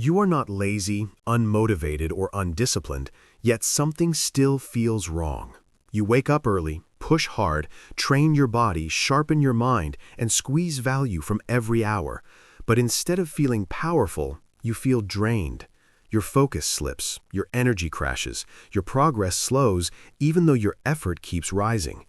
You are not lazy, unmotivated, or undisciplined, yet something still feels wrong. You wake up early, push hard, train your body, sharpen your mind, and squeeze value from every hour. But instead of feeling powerful, you feel drained. Your focus slips, your energy crashes, your progress slows, even though your effort keeps rising.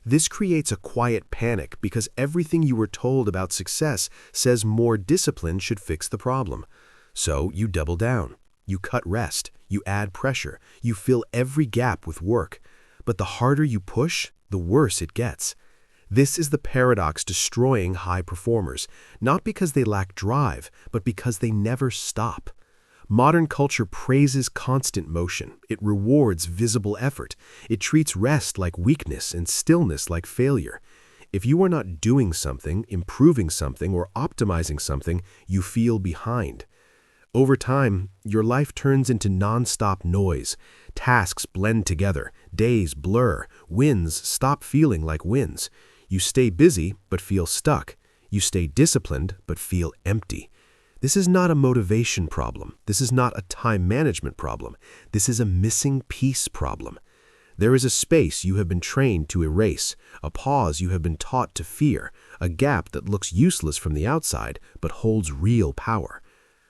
This creates a quiet panic because everything you were told about success says more discipline should fix the problem. So you double down. You cut rest. You add pressure. You fill every gap with work. But the harder you push, the worse it gets. This is the paradox destroying high performers, not because they lack drive, but because they never stop. Modern culture praises constant motion. It rewards visible effort. It treats rest like weakness and stillness like failure. If you are not doing something, improving something, or optimizing something, you feel behind. Over time, your life turns into non-stop noise. Tasks blend together, days blur, wins stop feeling like wins. You stay busy but feel stuck. You stay disciplined but feel empty. This is not a motivation problem. This is not a time management problem. This is a missing piece problem. There is a space you have been trained to erase, a pause you have been taught to fear, a gap that looks useless from the outside but holds real power.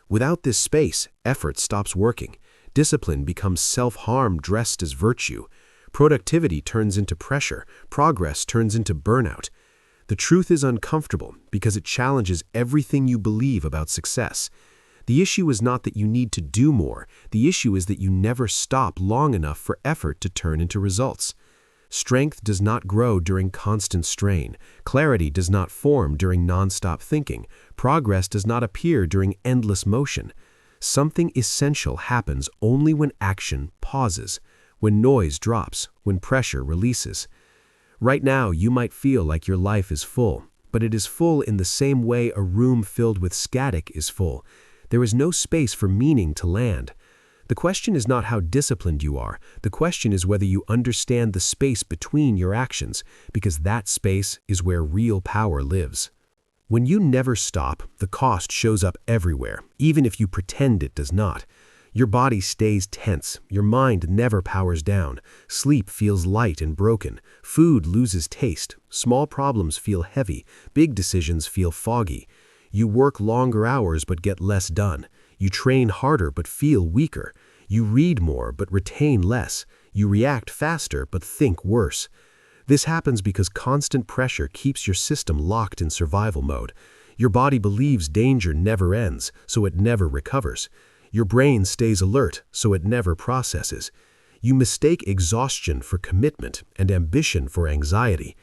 Without this space, effort stops working. Discipline becomes self-harm dressed as virtue. Productivity turns into pressure. Progress turns into burnout. The truth is uncomfortable because it challenges everything you believe about success. The issue is not that you need to do more. The issue is that you never stop long enough for effort to turn into results. Strength does not grow during constant strain. Clarity does not form during nonstop thinking. Progress does not appear during endless motion. Something essential happens only when action pauses, when noise drops, when pressure releases. Right now, you might feel like your life is full, but it is full in the same way a room filled with static is full. There is no space for meaning to land. The question is not how disciplined you are. The question is whether you understand the space between your actions, because that space is where real power lives. When you never stop, the cost shows up everywhere, even if you pretend it does not. Your body stays tense. Your mind never powers down. Sleep feels light and broken. Food loses taste. Small problems feel heavy. Big decisions feel foggy. You work longer hours but get less done. You train harder but feel weaker. You read more but retain less. You react faster but think worse. This happens because constant pressure keeps your system locked in survival mode. Your body believes danger never ends, so it never recovers. Your brain stays alert, so it never processes. You mistake exhaustion for commitment and ambition for anxiety.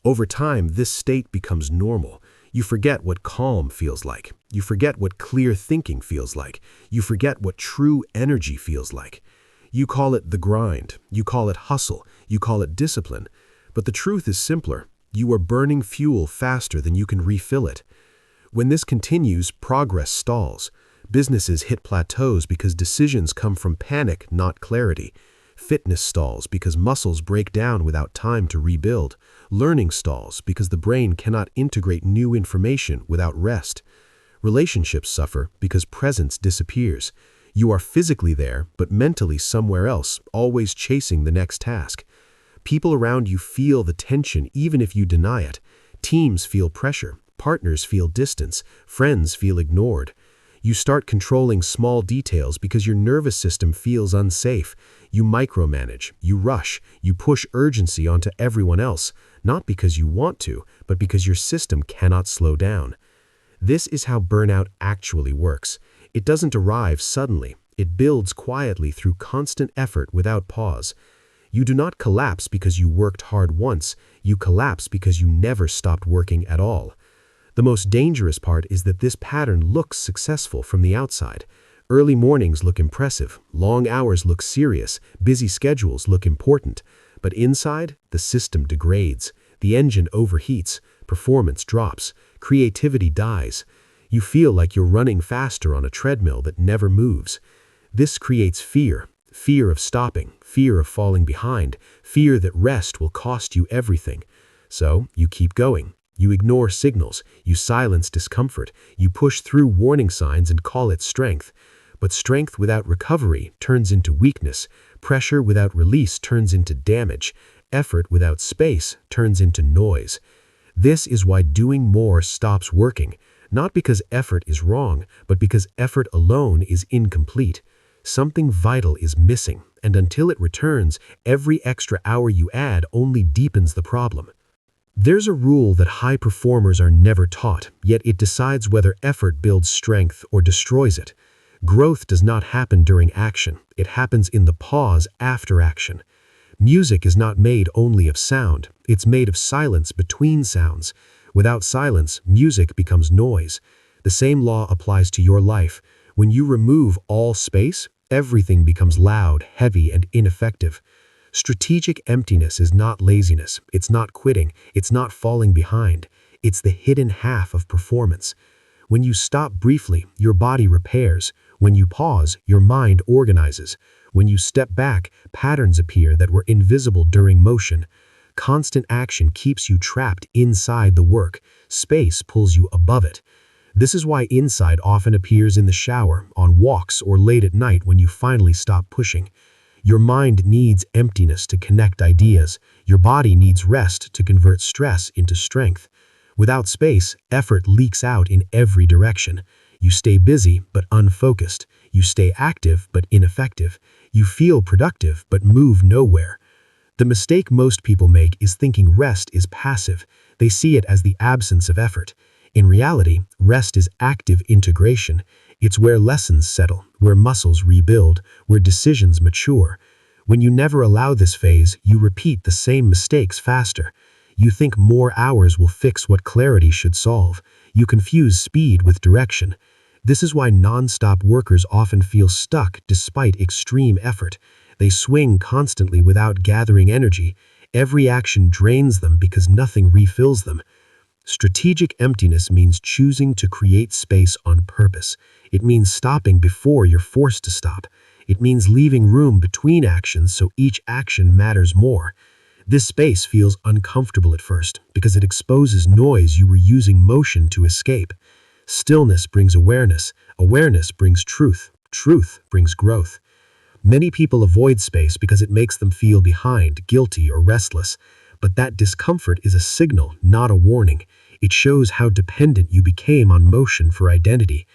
Over time, this state becomes normal. You forget what calm feels like. You forget what clear thinking feels like. You forget what true energy feels like. You call it the grind. You call it hustle. You call it discipline. But the truth is simpler. You are burning fuel faster than you can refill it. When this continues, progress stalls. Businesses hit plateaus because decisions come from panic, not clarity. Fitness stalls because muscles break down without time to rebuild. Learning stalls because the brain cannot integrate new information without rest. Relationships suffer because presence disappears. You are physically there, but mentally somewhere else, always chasing the next task. People around you feel the tension even if you deny it. Teams feel pressure. Partners feel distance. Friends feel ignored. You start controlling small details because your nervous system feels unsafe. You micromanage, you rush, you push urgency onto everyone else, not because you want to, but because your system cannot slow down. This is how burnout actually works. It doesn't arrive suddenly. It builds quietly through constant effort without pause. You do not collapse because you worked hard once. You collapse because you never stopped working at all. The most dangerous part is that this pattern looks successful from the outside. Early mornings look impressive, long hours look serious, busy schedules look important. But inside, the system degrades. The engine overheats, performance drops, creativity dies. You feel like you're running faster on a treadmill that never moves. This creates fear. Fear of stopping, fear of falling behind, fear that rest will cost you everything. So you keep going. You ignore signals, you silence discomfort, you push through warning signs and call it strength. But strength without recovery turns into weakness, pressure without release turns into damage, effort without space turns into noise. This is why doing more stops working, not because effort is wrong, but because effort alone is incomplete. Something vital is missing, and until it returns, every extra hour you add only deepens the problem. There's a rule that high performers are never taught, yet it decides whether effort builds strength or destroys it. Growth does not happen during action, it happens in the pause after action. Music is not made only of sound, it's made of silence between sounds. Without silence, music becomes noise. The same law applies to your life. When you remove all space, everything becomes loud, heavy, and ineffective. Strategic emptiness is not laziness, it's not quitting, it's not falling behind. It's the hidden half of performance. When you stop briefly, your body repairs. When you pause, your mind organizes. When you step back, patterns appear that were invisible during motion. Constant action keeps you trapped inside the work. Space pulls you above it. This is why insight often appears in the shower, on walks, or late at night when you finally stop pushing. Your mind needs emptiness to connect ideas. Your body needs rest to convert stress into strength. Without space, effort leaks out in every direction. You stay busy but unfocused. You stay active but ineffective. You feel productive but move nowhere. The mistake most people make is thinking rest is passive. They see it as the absence of effort. In reality, rest is active integration. It's where lessons settle, where muscles rebuild, where decisions mature. When you never allow this phase, you repeat the same mistakes faster. You think more hours will fix what clarity should solve. You confuse speed with direction. This is why non-stop workers often feel stuck despite extreme effort. They swing constantly without gathering energy. Every action drains them because nothing refills them. Strategic emptiness means choosing to create space on purpose. It means stopping before you're forced to stop. It means leaving room between actions so each action matters more. This space feels uncomfortable at first because it exposes noise you were using motion to escape. Stillness brings awareness. Awareness brings truth. Truth brings growth. Many people avoid space because it makes them feel behind, guilty, or restless. But that discomfort is a signal, not a warning. It shows how dependent you became on motion for identity.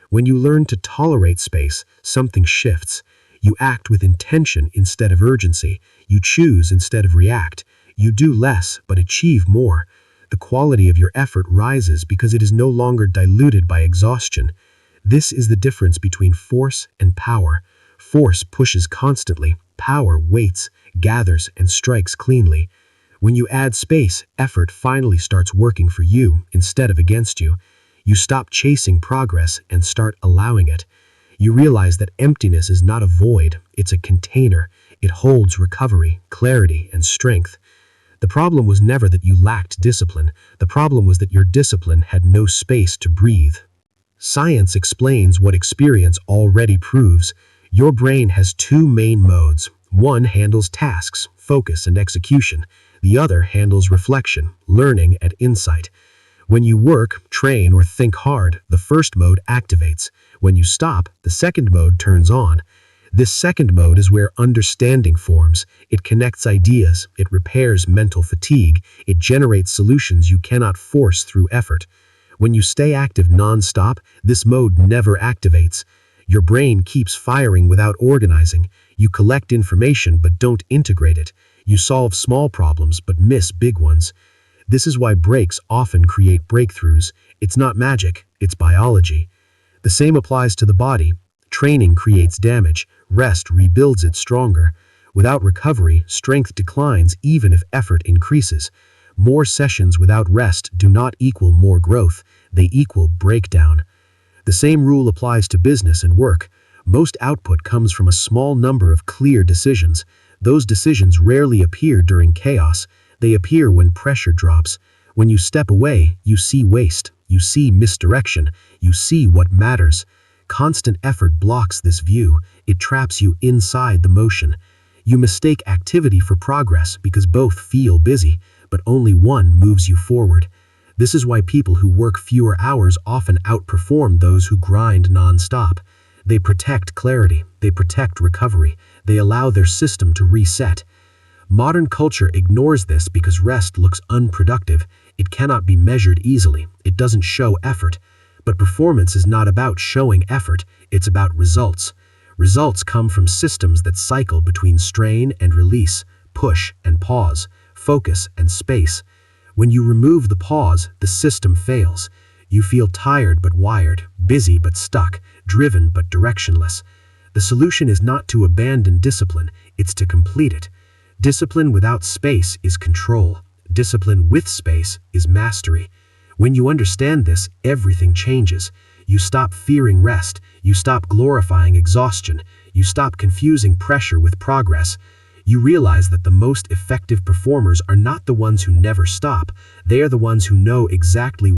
When you learn to tolerate space, something shifts. You act with intention instead of urgency. You choose instead of react. You do less, but achieve more. The quality of your effort rises because it is no longer diluted by exhaustion. This is the difference between force and power. Force pushes constantly. Power waits, gathers, and strikes cleanly. When you add space, effort finally starts working for you instead of against you. You stop chasing progress and start allowing it. You realize that emptiness is not a void, it's a container. It holds recovery, clarity, and strength. The problem was never that you lacked discipline. The problem was that your discipline had no space to breathe. Science explains what experience already proves. Your brain has two main modes. One handles tasks, focus, and execution. The other handles reflection, learning, and insight. When you work, train, or think hard, the first mode activates. When you stop, the second mode turns on. This second mode is where understanding forms. It connects ideas, it repairs mental fatigue, it generates solutions you cannot force through effort. When you stay active non-stop, this mode never activates. Your brain keeps firing without organizing. You collect information but don't integrate it. You solve small problems but miss big ones. This is why breaks often create breakthroughs. It's not magic, it's biology. The same applies to the body. Training creates damage, rest rebuilds it stronger. Without recovery, strength declines even if effort increases. More sessions without rest do not equal more growth, they equal breakdown. The same rule applies to business and work. Most output comes from a small number of clear decisions. Those decisions rarely appear during chaos. They appear when pressure drops. When you step away, you see waste, you see misdirection, you see what matters. Constant effort blocks this view. It traps you inside the motion. You mistake activity for progress because both feel busy, but only one moves you forward. This is why people who work fewer hours often outperform those who grind non-stop. They protect clarity, they protect recovery, they allow their system to reset. Modern culture ignores this because rest looks unproductive. It cannot be measured easily. It doesn't show effort. But performance is not about showing effort, it's about results. Results come from systems that cycle between strain and release, push and pause, focus and space. When you remove the pause, the system fails. You feel tired but wired, busy but stuck, driven but directionless. The solution is not to abandon discipline, it's to complete it. Discipline without space is control. Discipline with space is mastery. When you understand this, everything changes. You stop fearing rest. You stop glorifying exhaustion. You stop confusing pressure with progress. You realize that the most effective performers are not the ones who never stop. They are the ones who know exactly